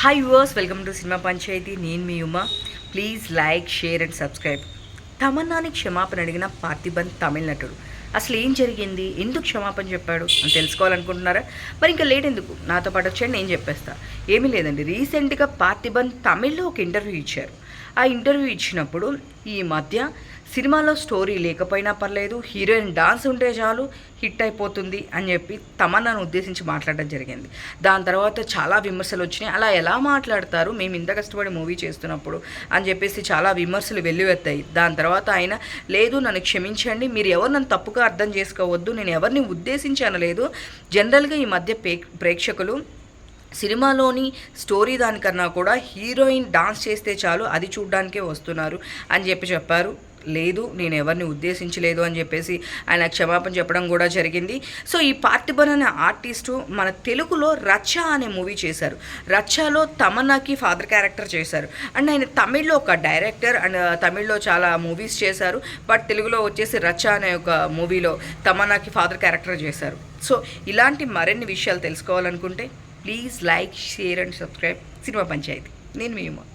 Hi viewers, welcome to cinema panchayat. నేను మీ Uma. Please like, share and subscribe. తమన్నాని క్షమాపణ అడిగిన పార్థిబన్ తమిళ నటుడు. అసలు ఏం జరిగింది, ఎందుకు క్షమాపణ చెప్పాడు అని తెలుసుకోవాలనుకుంటున్నారా? మరి ఇంకా లేట్ ఎందుకు, నాతో పాటు వచ్చాడు, నేను చెప్పేస్తా. ఏమీ లేదండి, రీసెంట్గా పార్థిబన్ తమిళ్లో ఒక ఇంటర్వ్యూ ఇచ్చారు. ఆ ఇంటర్వ్యూ ఇచ్చినప్పుడు ఈ మధ్య సినిమాలో స్టోరీ లేకపోయినా పర్లేదు, హీరోయిన్ డాన్స్ ఉంటే చాలు హిట్ అయిపోతుంది అని చెప్పి తమన్నాను ఉద్దేశించి మాట్లాడడం జరిగింది. దాని తర్వాత చాలా విమర్శలు వచ్చినాయి. అలా ఎలా మాట్లాడతారు, మేము ఇంత కష్టపడి మూవీ చేస్తున్నప్పుడు అని చెప్పేసి చాలా విమర్శలు వెల్లువెత్తాయి. దాని తర్వాత ఆయన, లేదు నన్ను క్షమించండి, మీరు ఎవరు నన్ను తప్పుగా అర్థం చేసుకోవద్దు, నేను ఎవరిని ఉద్దేశించి అనలేదు. జనరల్గా ఈ మధ్య ప్రేక్షకులు సినిమాలోని స్టోరీ దానికన్నా కూడా హీరోయిన్ డాన్స్ చేస్తే చాలు అది చూడ్డానికే వస్తున్నారు అని చెప్పారు. లేదు, నేను ఎవరిని ఉద్దేశించలేదు అని చెప్పేసి ఆయన క్షమాపణ చెప్పడం కూడా జరిగింది. సో ఈ పార్థిబన్ అనే ఆర్టిస్టు మన తెలుగులో రచ్చ అనే మూవీ చేశారు. రచ్చలో తమన్నాకి ఫాదర్ క్యారెక్టర్ చేశారు. అండ్ ఆయన తమిళ్లో ఒక డైరెక్టర్ అండ్ తమిళ్లో చాలా మూవీస్ చేశారు. బట్ తెలుగులో వచ్చేసి రచ్చ అనే ఒక మూవీలో తమన్నాకి ఫాదర్ క్యారెక్టర్ చేశారు. సో ఇలాంటి మరిన్ని విషయాలు తెలుసుకోవాలనుకుంటే please like, share and subscribe cinema panchayat. నేను మీ ఉమా.